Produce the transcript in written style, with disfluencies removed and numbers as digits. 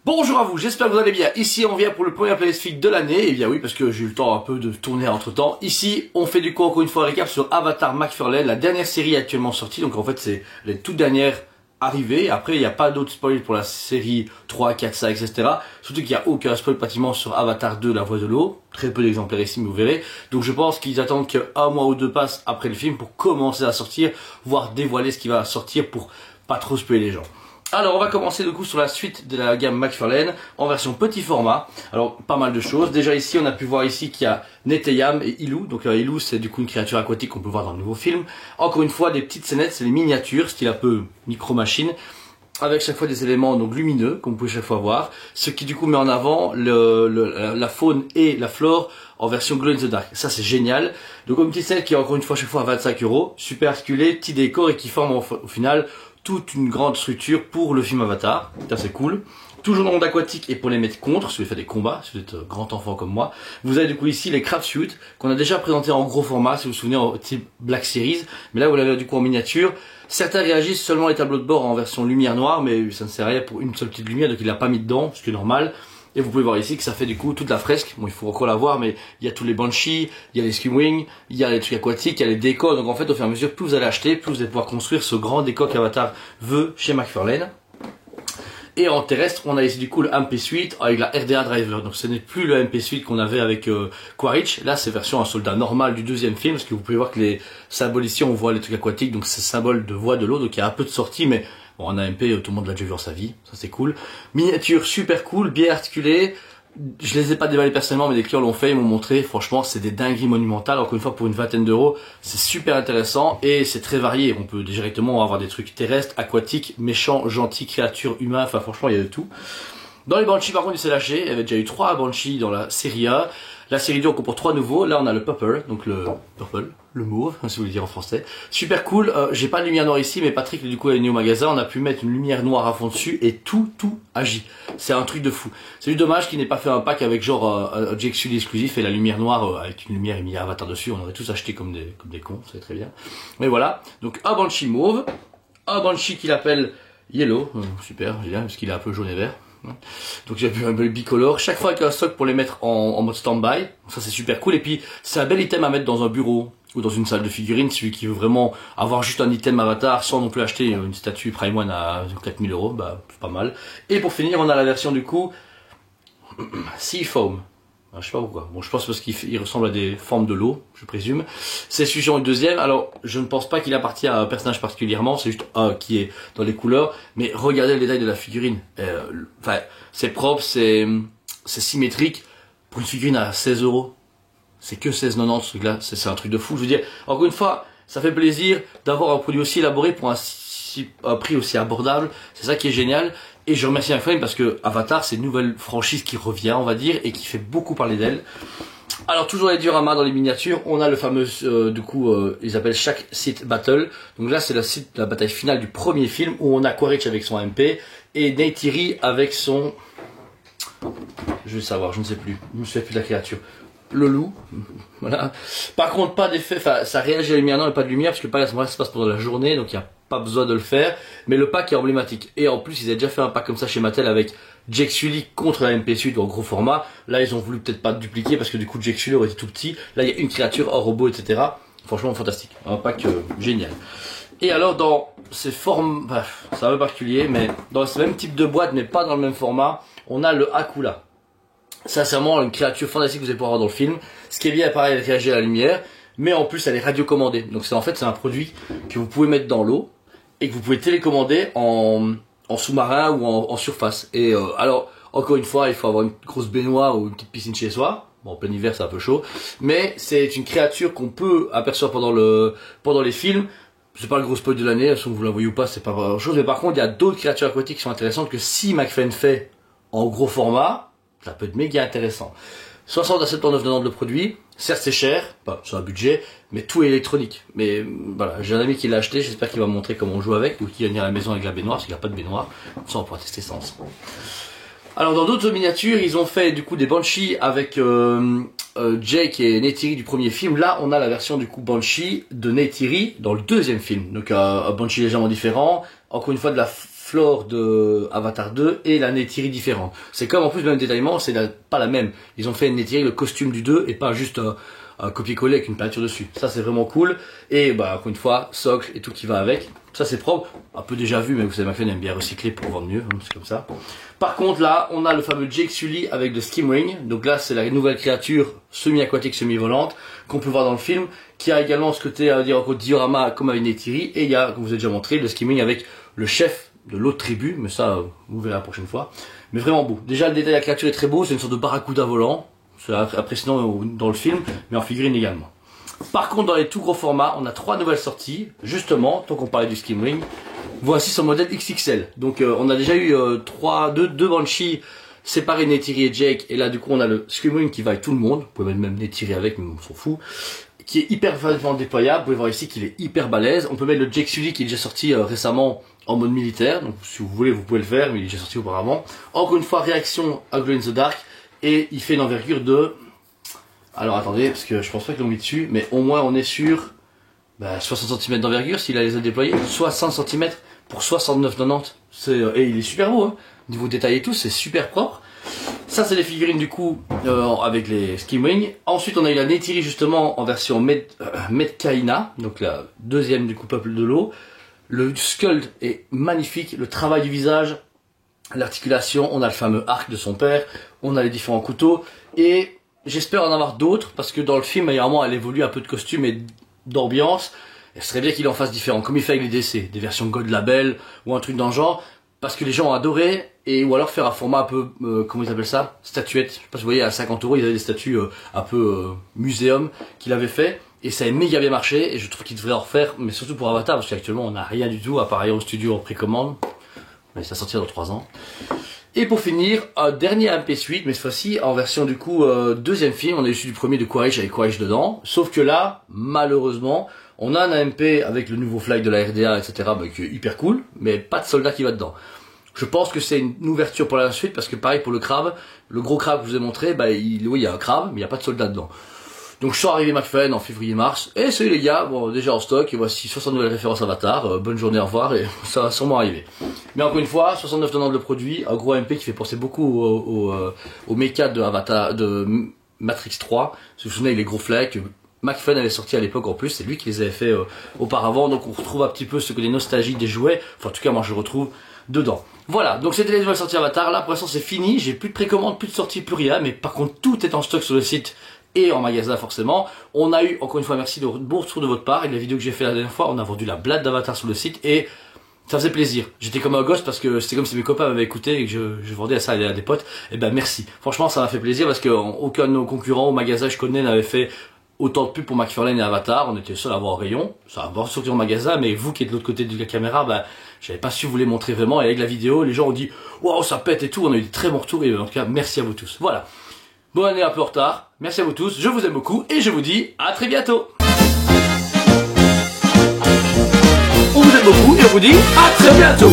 Bonjour à vous, j'espère que vous allez bien. Ici on vient pour le premier Playlist Fig de l'année. Et bien oui, parce que j'ai eu le temps un peu de tourner entre temps. Ici on fait du coup encore une fois un récap sur Avatar McFarlane, la dernière série actuellement sortie. Donc en fait c'est les toutes dernières arrivées. Après il n'y a pas d'autres spoils pour la série 3, 4, 5, etc. Surtout qu'il n'y a aucun spoil pratiquement sur Avatar 2, la voix de l'eau. Très peu d'exemplaires ici, mais vous verrez. Donc je pense qu'ils attendent qu'un mois ou deux passe après le film pour commencer à sortir, voire dévoiler ce qui va sortir pour pas trop spoiler les gens. Alors on va commencer du coup sur la suite de la gamme McFarlane en version petit format. Alors pas mal de choses. Déjà ici on a pu voir ici qu'il y a Neteyam et Ilou. Donc Ilou c'est du coup une créature aquatique qu'on peut voir dans le nouveau film. Encore une fois des petites scénettes, c'est les miniatures, style un peu micro machine, avec chaque fois des éléments donc lumineux comme vous pouvez chaque fois voir. Ce qui du coup met en avant la faune et la flore en version glow in the dark. Ça c'est génial. Donc une petite scénette qui est encore une fois chaque fois à 25 €, super articulé, petit décor et qui forme au final toute une grande structure pour le film Avatar. Ça c'est cool. Toujours dans le monde aquatique et pour les mettre contre, si vous faites des combats, si vous êtes grand enfant comme moi. Vous avez du coup ici les craft suits qu'on a déjà présenté en gros format, si vous vous souvenez, en type Black Series. Mais là vous l'avez du coup en miniature. Certains réagissent seulement les tableaux de bord en version lumière noire, mais ça ne sert à rien pour une seule petite lumière, donc il l'a pas mis dedans, ce qui est normal. Et vous pouvez voir ici que ça fait du coup toute la fresque. Bon, il faut encore la voir, mais il y a tous les banshees, il y a les skimwings, il y a les trucs aquatiques, il y a les décors. Donc en fait, au fur et à mesure, plus vous allez acheter, plus vous allez pouvoir construire ce grand décor qu'Avatar veut chez McFarlane. Et en terrestre, on a ici du coup le MP Suite avec la RDA Driver. Donc ce n'est plus le MP Suite qu'on avait avec Quaritch. Là, c'est version un soldat normal du deuxième film, parce que vous pouvez voir que les symboles ici, on voit les trucs aquatiques, donc c'est symbole de voie de l'eau, donc il y a un peu de sortie, mais bon, en AMP, tout le monde l'a déjà vu en sa vie, ça c'est cool. Miniature super cool, bien articulée. Je les ai pas déballés personnellement, mais des clients l'ont fait, ils m'ont montré. Franchement, c'est des dingueries monumentales. Encore une fois, pour une vingtaine d'euros, c'est super intéressant et c'est très varié. On peut directement avoir des trucs terrestres, aquatiques, méchants, gentils, créatures, humains. Enfin, franchement, il y a de tout. Dans les Banshees, par contre, il s'est lâché. Il y avait déjà eu 3 Banshees dans la série A. La série 2, on comporte 3 nouveaux. Là, on a le Purple, donc le mauve, si vous voulez dire en français. Super cool. J'ai pas de lumière noire ici, mais Patrick, du coup, est venu au magasin. On a pu mettre une lumière noire à fond dessus et tout agit. C'est un truc de fou. C'est juste dommage qu'il n'ait pas fait un pack avec genre un Jake Sully exclusif et la lumière noire avec une lumière et mis Avatar dessus. On aurait tous acheté comme des cons, c'est très bien. Mais voilà. Donc un Banshee mauve, un Banshee qu'il appelle Yellow. Super, génial, parce qu'il est un peu jaune et vert. Donc j'ai vu un peu bicolore, chaque fois avec un stock pour les mettre en mode stand-by, ça c'est super cool. Et puis c'est un bel item à mettre dans un bureau ou dans une salle de figurines, celui qui veut vraiment avoir juste un item Avatar sans non plus acheter une statue Prime One à 4000 €, bah c'est pas mal. Et pour finir on a la version du coup Sea Foam. Je sais pas pourquoi. Bon, je pense parce qu'il ressemble à des formes de l'eau, je présume. C'est celui le deuxième. Alors, je ne pense pas qu'il appartient à un personnage particulièrement. C'est juste un qui est dans les couleurs. Mais regardez le détail de la figurine. Enfin, c'est propre, c'est symétrique. Pour une figurine à 16 €. C'est que 16,90 ce truc-là. C'est un truc de fou. Je veux dire, encore une fois, ça fait plaisir d'avoir un produit aussi élaboré pour un prix aussi abordable. C'est ça qui est génial. Et je remercie McFarlane parce que Avatar c'est une nouvelle franchise qui revient, on va dire, et qui fait beaucoup parler d'elle. Alors toujours les dioramas dans les miniatures, on a le fameux, du coup, ils appellent chaque site battle. Donc là c'est la bataille finale du premier film où on a Quaritch avec son MP et Neytiri avec son... Je vais savoir, je ne sais plus, je ne me souviens plus de la créature. Le loup, voilà. Par contre, pas d'effet, enfin, ça réagit à la lumière, non, mais pas de lumière, parce que le pack à ce moment-là, ça se passe pendant la journée, donc il n'y a pas besoin de le faire. Mais le pack est emblématique. Et en plus, ils avaient déjà fait un pack comme ça chez Mattel avec Jake Sully contre la MP Suite en gros format. Là, ils ont voulu peut-être pas dupliquer, parce que du coup, Jake Sully aurait été tout petit. Là, il y a une créature, un robot, etc. Franchement, fantastique. Un pack génial. Et alors, dans ces formes, c'est un peu particulier, mais dans ce même type de boîte, mais pas dans le même format, on a le Akula. Sincèrement, une créature fantastique que vous allez pouvoir voir dans le film. Ce qui est bien, pareil, elle réagit à la lumière, mais en plus, elle est radiocommandée. Donc c'est en fait, c'est un produit que vous pouvez mettre dans l'eau et que vous pouvez télécommander en sous-marin ou en surface. Et alors, encore une fois, il faut avoir une grosse baignoire ou une petite piscine chez soi. Bon, en plein hiver, c'est un peu chaud, mais c'est une créature qu'on peut apercevoir pendant les films. C'est pas le gros spoil de l'année, si vous la voyez ou pas, c'est pas grand chose. Mais par contre, il y a d'autres créatures aquatiques qui sont intéressantes que si McFarlane fait en gros format, ça peut être méga intéressant. 60 à 79,90 le produit. Certes, c'est cher, c'est un budget, mais tout est électronique. Mais voilà, j'ai un ami qui l'a acheté, j'espère qu'il va me montrer comment on joue avec, ou qu'il va venir à la maison avec la baignoire, parce qu'il n'y a pas de baignoire. Ça, on pourra tester ça ensemble. Alors, dans d'autres miniatures, ils ont fait du coup des Banshee avec Jake et Neytiri du premier film. Là, on a la version du coup Banshee de Neytiri dans le deuxième film. Donc, un Banshee légèrement différent. Encore une fois, de la Floor de Avatar 2 et la Neytiri différente. C'est comme en plus le même détaillement, c'est pas la même. Ils ont fait une Neytiri, le costume du 2 et pas juste un copier-coller avec une peinture dessus. Ça c'est vraiment cool. Et bah encore une fois, socle et tout qui va avec. Ça c'est propre, un peu déjà vu, mais vous savez, McFarlane aime bien recycler pour vendre mieux, hein, c'est comme ça. Par contre là, on a le fameux Jake Sully avec le Skim Ring. Donc là, c'est la nouvelle créature semi-aquatique, semi-volante qu'on peut voir dans le film, qui a également ce côté, à dire encore diorama comme avec Neytiri. Et il y a, comme je vous ai déjà montré, le Skim Ring avec le chef de l'autre tribu, mais ça, vous verrez la prochaine fois. Mais vraiment beau. Déjà, le détail de la créature est très beau, c'est une sorte de barracuda volant. C'est impressionnant dans le film, mais en figurine également. Par contre, dans les tout gros formats, on a 3 nouvelles sorties. Justement, tant qu'on parlait du Skim Ring, voici son modèle XXL. Donc, on a déjà eu deux Banshee séparés, Neytiri et Jake. Et là, du coup, on a le Skim Ring qui va avec tout le monde. Vous pouvez même Neytiri avec, mais on s'en fout. Qui est hyper facilement déployable. Vous pouvez voir ici qu'il est hyper balèze. On peut mettre le Jake Sully qui est déjà sorti récemment en mode militaire. Donc, si vous voulez, vous pouvez le faire, mais il est déjà sorti auparavant. Encore une fois, réaction à Glow in the Dark. Et il fait une envergure de... Alors attendez, parce que je pense pas qu'ils l'ont mis dessus, mais au moins on est sur 60 cm d'envergure s'il a les ailes déployées. 60 cm pour 69,90. Et il est super beau, hein. Niveau détail et tout, c'est super propre. Ça c'est les figurines du coup avec les Skim Ring. Ensuite on a eu la Neytiri justement en version Medcaïna, donc la deuxième du coup peuple de l'eau. Le sculpt est magnifique, le travail du visage, l'articulation, on a le fameux arc de son père, on a les différents couteaux et j'espère en avoir d'autres parce que dans le film, évidemment, elle évolue un peu de costume et d'ambiance. Il serait bien qu'il en fasse différent, comme il fait avec les DC, des versions God Label ou un truc dans le genre, parce que les gens ont adoré, ou alors faire un format un peu, comment ils appellent ça, statuette. Je sais pas si vous voyez, à 50 €, ils avaient des statues un peu muséum qu'il avait fait, et ça a méga bien marché, et je trouve qu'il devrait en refaire, mais surtout pour Avatar, parce qu'actuellement on n'a rien du tout, à part ailleurs au studio en précommande, mais ça sortira dans 3 ans. Et pour finir, un dernier MP Suite, mais cette fois-ci en version du coup deuxième film. On a issu du premier de Quaritch avec Quaritch dedans. Sauf que là, malheureusement, on a un AMP avec le nouveau flag de la RDA, etc. Qui est hyper cool, mais pas de soldat qui va dedans. Je pense que c'est une ouverture pour la suite, parce que pareil pour le crabe, le gros crabe que je vous ai montré, oui, il y a un crabe, mais il n'y a pas de soldat dedans. Donc je suis arrivé McFarlane en février-mars, et salut les gars, bon déjà en stock, et voici 60 nouvelles références Avatar, bonne journée, au revoir, et ça va sûrement arriver. Mais encore une fois, 69,90 le produit, un gros MP qui fait penser beaucoup au mecha de Avatar, de Matrix 3, si vous vous souvenez, les gros flags, McFarlane avait sorti à l'époque en plus, c'est lui qui les avait fait auparavant, donc on retrouve un petit peu ce côté nostalgique des jouets, enfin en tout cas moi je le retrouve dedans. Voilà, donc c'était les nouvelles sorties Avatar, là pour l'instant c'est fini, j'ai plus de précommande, plus de sorties, plus rien, mais par contre tout est en stock sur le site et en magasin forcément. On a eu, encore une fois, merci de bon retour de votre part, et de la vidéo que j'ai fait la dernière fois, on a vendu la blade d'Avatar sur le site, et ça faisait plaisir. J'étais comme un gosse parce que c'était comme si mes copains m'avaient écouté et que je vendais ça à des potes, et ben merci. Franchement ça m'a fait plaisir parce que aucun de nos concurrents au magasin que je connais n'avait fait autant de pubs pour McFarlane et Avatar, on était seul à avoir un rayon, ça va sortir au magasin, mais vous qui êtes de l'autre côté de la caméra, j'avais pas su vous les montrer vraiment, et avec la vidéo, les gens ont dit waouh ça pète et tout, on a eu des très bons retours, et en tout cas merci à vous tous. Voilà. Bonne année un peu en retard, merci à vous tous, je vous aime beaucoup, et je vous dis à très bientôt. On vous aime beaucoup, et on vous dit à très bientôt.